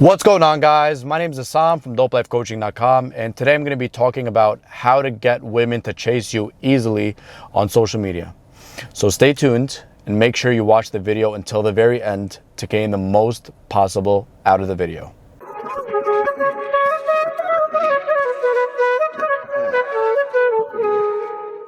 What's going on, guys? My name is Assam from dopelifecoaching.com, and today I'm going to be talking about how to get women to chase you easily on social media. So stay tuned and make sure you watch the video until the very end to gain the most possible out of the video.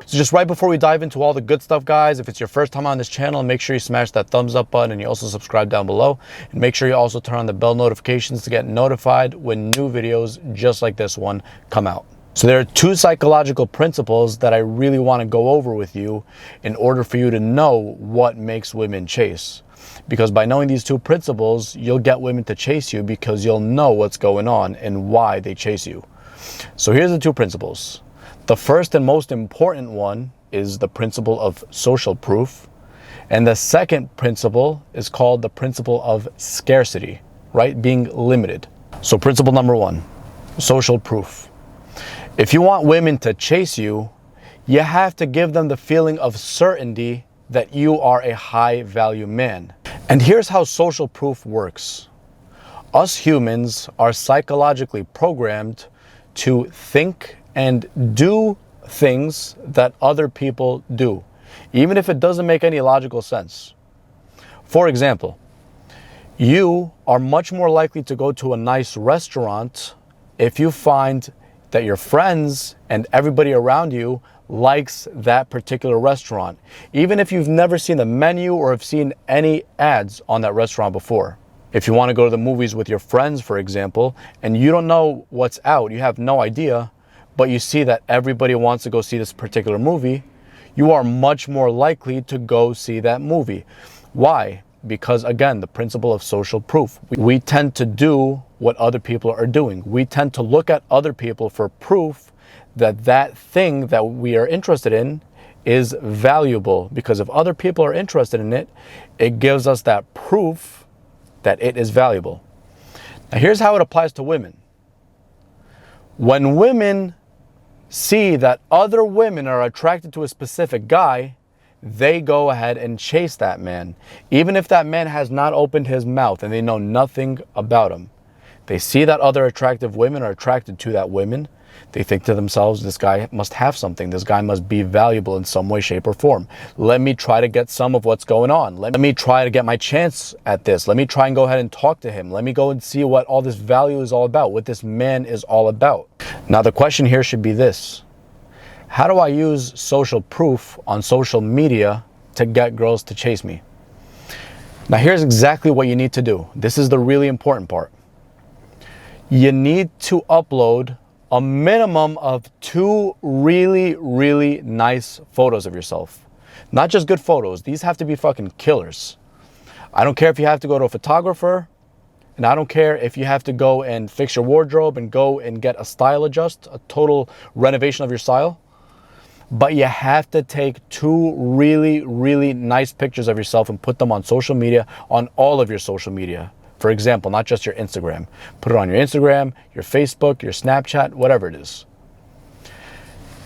So just right before we dive into all the good stuff, guys, if it's your first time on this channel, make sure you smash that thumbs up button and you also subscribe down below. And make sure you also turn on the bell notifications to get notified when new videos just like this one come out. So there are two psychological principles that I really want to go over with you in order for you to know what makes women chase. Because by knowing these two principles, you'll get women to chase you because you'll know what's going on and why they chase you. So here's the two principles. The first and most important one is the principle of social proof. And the second principle is called the principle of scarcity, right? Being limited. So principle number one, social proof. If you want women to chase you, you have to give them the feeling of certainty that you are a high value man. And here's how social proof works. Us humans are psychologically programmed to think and do things that other people do, even if it doesn't make any logical sense. For example, you are much more likely to go to a nice restaurant if you find that your friends and everybody around you likes that particular restaurant, even if you've never seen the menu or have seen any ads on that restaurant before. If you want to go to the movies with your friends, for example, and you don't know what's out, you have no idea, but you see that everybody wants to go see this particular movie, you are much more likely to go see that movie. Why? Because again, the principle of social proof. We tend to do what other people are doing. We tend to look at other people for proof that that thing that we are interested in is valuable. Because if other people are interested in it, it gives us that proof that it is valuable. Now here's how it applies to women. When women see that other women are attracted to a specific guy, they go ahead and chase that man, even if that man has not opened his mouth and they know nothing about him. They see that other attractive women are attracted to that woman. They think to themselves, this guy must have something. This guy must be valuable in some way, shape, or form. Let me try to get some of what's going on. Let me try to get my chance at this. Let me try and go ahead and talk to him. Let me go and see what all this value is all about, what this man is all about. Now, the question here should be this. How do I use social proof on social media to get girls to chase me? Now, here's exactly what you need to do. This is the really important part. You need to upload a minimum of 2 really nice photos of yourself. Not just good photos. These have to be fucking killers. I don't care if you have to go to a photographer, and I don't care if you have to go and fix your wardrobe and go and get a style adjust, a total renovation of your style. But you have to take 2 really nice pictures of yourself and put them on social media, on all of your social media. For example, not just your Instagram. Put it on your Instagram, your Facebook, your Snapchat, whatever it is.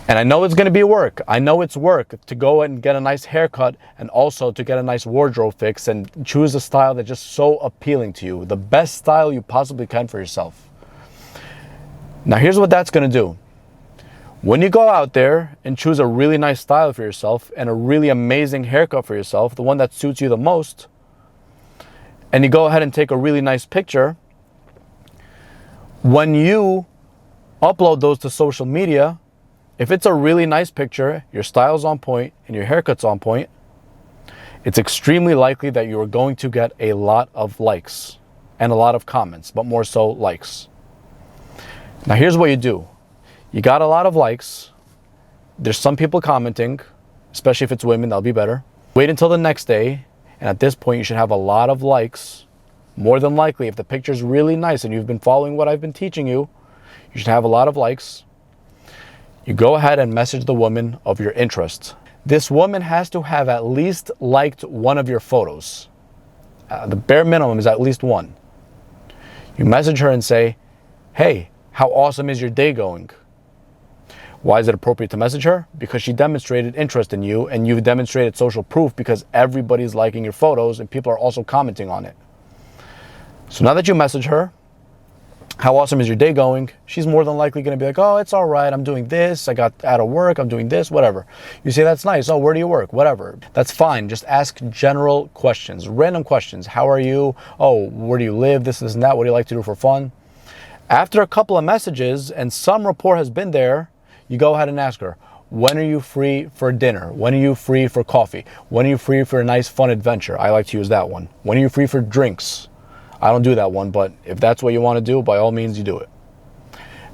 And I know it's going to be work. I know it's work to go and get a nice haircut and also to get a nice wardrobe fix and choose a style that's just so appealing to you. The best style you possibly can for yourself. Now, here's what that's going to do. When you go out there and choose a really nice style for yourself and a really amazing haircut for yourself, the one that suits you the most, and you go ahead and take a really nice picture, when you upload those to social media, if it's a really nice picture, your style's on point and your haircut's on point, it's extremely likely that you are going to get a lot of likes and a lot of comments, but more so likes. Now here's what you do. You got a lot of likes. There's some people commenting, especially if it's women, that'll be better. Wait until the next day. And at this point, you should have a lot of likes. More than likely, if the picture's really nice and you've been following what I've been teaching you, you should have a lot of likes. You go ahead and message the woman of your interest. This woman has to have at least liked one of your photos. The bare minimum is at least one. You message her and say, hey, how awesome is your day going? Why is it appropriate to message her? Because she demonstrated interest in you, and you've demonstrated social proof because everybody's liking your photos and people are also commenting on it. So now that you message her, How awesome is your day going? She's more than likely going to be like, oh, it's all right. I'm doing this. I got out of work. I'm doing this, whatever. You say, that's nice. Oh, where do you work? Whatever. That's fine. Just ask general questions, random questions. How are you? Oh, where do you live? This and that. What do you like to do for fun? After a couple of messages and some rapport has been there, you go ahead and ask her, when are you free for dinner? When are you free for coffee? When are you free for a nice fun adventure? I like to use that one. When are you free for drinks? I don't do that one, but if that's what you want to do, by all means, you do it.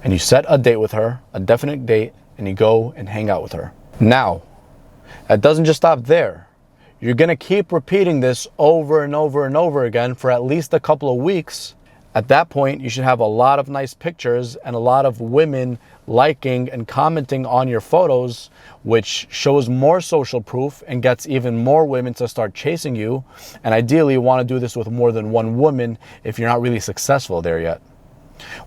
And you set a date with her, a definite date, and you go and hang out with her. Now, that doesn't just stop there. You're going to keep repeating this over and over and over again for at least a couple of weeks. At that point, you should have a lot of nice pictures and a lot of women liking and commenting on your photos, which shows more social proof and gets even more women to start chasing you. And ideally, you want to do this with more than one woman if you're not really successful there yet.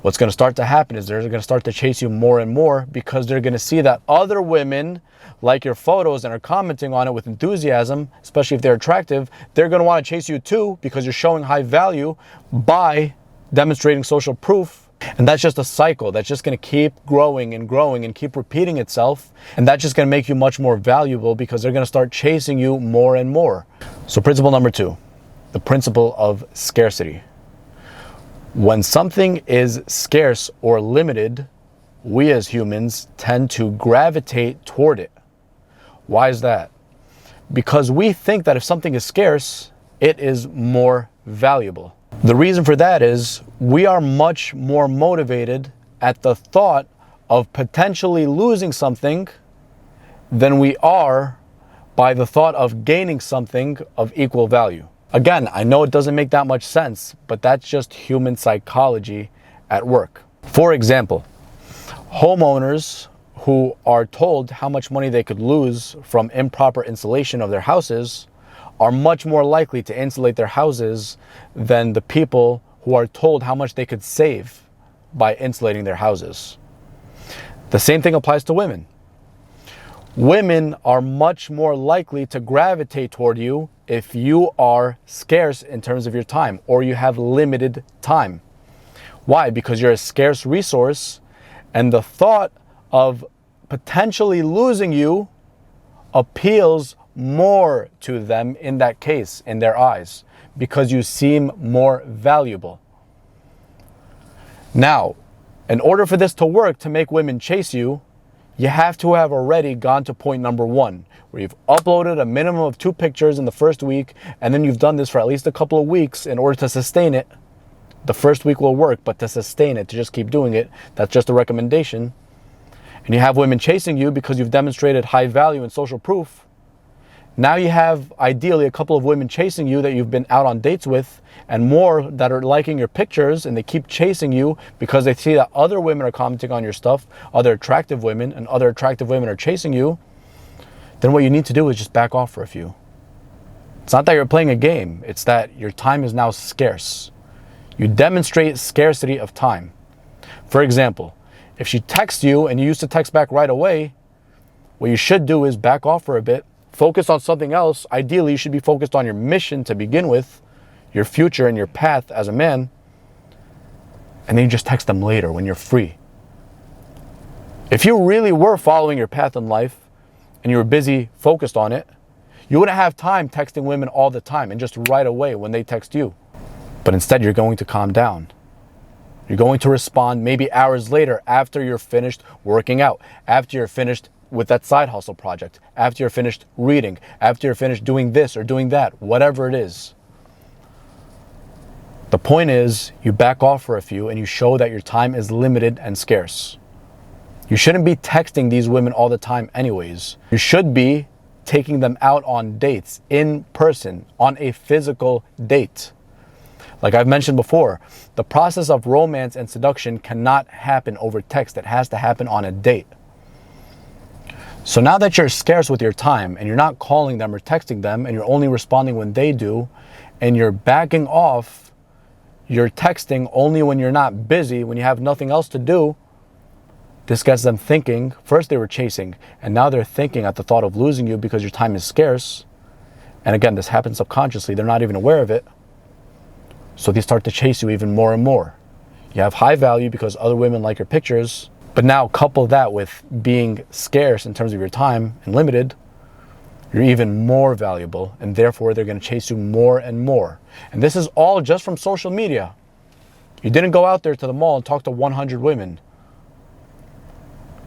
What's going to start to happen is they're going to start to chase you more and more because they're going to see that other women like your photos and are commenting on it with enthusiasm, especially if they're attractive. They're going to want to chase you too because you're showing high value by demonstrating social proof. And that's just a cycle that's just going to keep growing and growing and keep repeating itself. And that's just going to make you much more valuable because they're going to start chasing you more and more. So principle number 2, the principle of scarcity. When something is scarce or limited, we as humans tend to gravitate toward it. Why is that? Because we think that if something is scarce, it is more valuable. The reason for that is we are much more motivated at the thought of potentially losing something than we are by the thought of gaining something of equal value. Again, I know it doesn't make that much sense, but that's just human psychology at work. For example, homeowners who are told how much money they could lose from improper insulation of their houses are much more likely to insulate their houses than the people who are told how much they could save by insulating their houses. The same thing applies to women. Women are much more likely to gravitate toward you if you are scarce in terms of your time or you have limited time. Why? Because you're a scarce resource, and the thought of potentially losing you appeals more to them in that case, in their eyes, because you seem more valuable. Now, in order for this to work, to make women chase you, you have to have already gone to point number 1, where you've uploaded a minimum of 2 pictures in the first week, and then you've done this for at least a couple of weeks in order to sustain it. The first week will work, but to sustain it, to just keep doing it, that's just a recommendation. And you have women chasing you because you've demonstrated high value and social proof. Now you have ideally a couple of women chasing you that you've been out on dates with, and more that are liking your pictures, and they keep chasing you because they see that other women are commenting on your stuff, other attractive women, and other attractive women are chasing you. Then what you need to do is just back off for a few. It's not that you're playing a game, it's that your time is now scarce. You demonstrate scarcity of time. For example, if she texts you and you used to text back right away, what you should do is back off for a bit, focus on something else. Ideally, you should be focused on your mission to begin with, your future and your path as a man, and then you just text them later when you're free. If you really were following your path in life and you were busy focused on it, you wouldn't have time texting women all the time and just right away when they text you. But instead, you're going to calm down. You're going to respond maybe hours later after you're finished working out, after you're finished with that side hustle project, after you're finished reading, after you're finished doing this or doing that, whatever it is. The point is, you back off for a few and you show that your time is limited and scarce. You shouldn't be texting these women all the time anyways. You should be taking them out on dates in person, on a physical date. Like I've mentioned before, the process of romance and seduction cannot happen over text. It has to happen on a date. So now that you're scarce with your time and you're not calling them or texting them and you're only responding when they do, and you're backing off, you're texting only when you're not busy, when you have nothing else to do, this gets them thinking. First they were chasing, and now they're thinking at the thought of losing you because your time is scarce. And again, this happens subconsciously. They're not even aware of it. So they start to chase you even more and more. You have high value because other women like your pictures, but now couple that with being scarce in terms of your time and limited, you're even more valuable, and therefore they're going to chase you more and more. And this is all just from social media. You didn't go out there to the mall and talk to 100 women.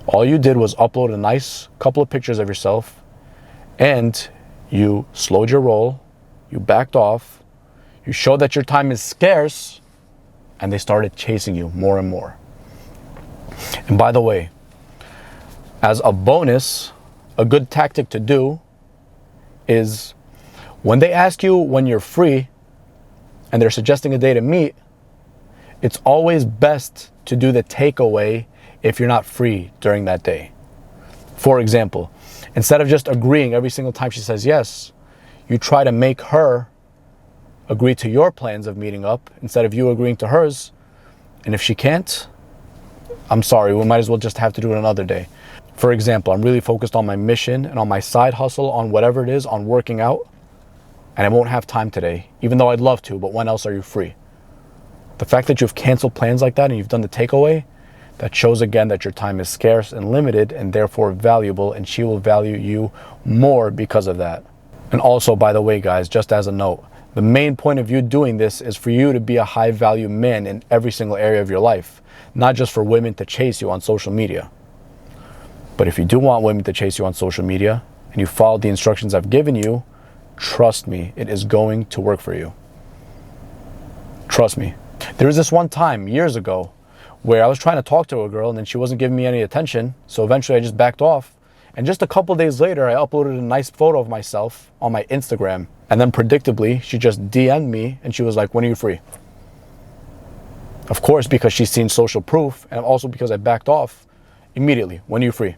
All you did was upload a nice couple of pictures of yourself, and you slowed your roll, you backed off, you showed that your time is scarce, and they started chasing you more and more. And by the way, as a bonus, a good tactic to do is when they ask you when you're free and they're suggesting a day to meet, it's always best to do the takeaway if you're not free during that day. For example, instead of just agreeing every single time she says yes, you try to make her agree to your plans of meeting up instead of you agreeing to hers. And if she can't, I'm sorry, we might as well just have to do it another day. For example, I'm really focused on my mission and on my side hustle, on whatever it is, on working out, and I won't have time today, even though I'd love to, but when else are you free? The fact that you've canceled plans like that and you've done the takeaway, that shows again that your time is scarce and limited and therefore valuable, and she will value you more because of that. And also, by the way, guys, just as a note, the main point of you doing this is for you to be a high value man in every single area of your life, not just for women to chase you on social media. But if you do want women to chase you on social media and you follow the instructions I've given you, trust me, it is going to work for you. Trust me. There was this one time years ago where I was trying to talk to a girl and then she wasn't giving me any attention. So eventually I just backed off. And just a couple days later, I uploaded a nice photo of myself on my Instagram. And then predictably, she just DM'd me and she was like, when are you free? Of course, because she's seen social proof, and also because I backed off immediately. When are you free?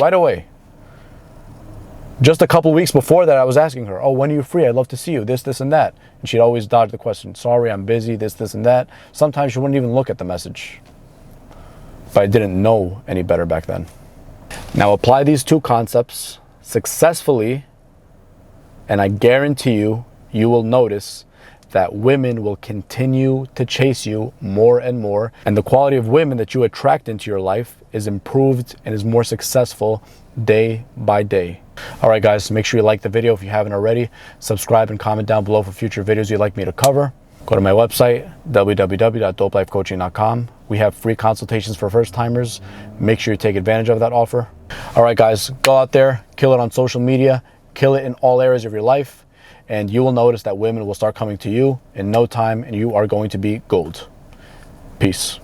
Right away. Just a couple weeks before that, I was asking her, oh, when are you free? I'd love to see you, this, and that. And she'd always dodge the question. Sorry, I'm busy, this, and that. Sometimes she wouldn't even look at the message. But I didn't know any better back then. Now apply these two concepts successfully, and I guarantee you, you will notice that women will continue to chase you more and more, and the quality of women that you attract into your life is improved and is more successful day by day. All right, guys, make sure you like the video if you haven't already. Subscribe and comment down below for future videos you'd like me to cover. Go to my website, www.dopelifecoaching.com. We have free consultations for first timers. Make sure you take advantage of that offer. All right, guys, go out there, kill it on social media, kill it in all areas of your life, and you will notice that women will start coming to you in no time, and you are going to be gold. Peace.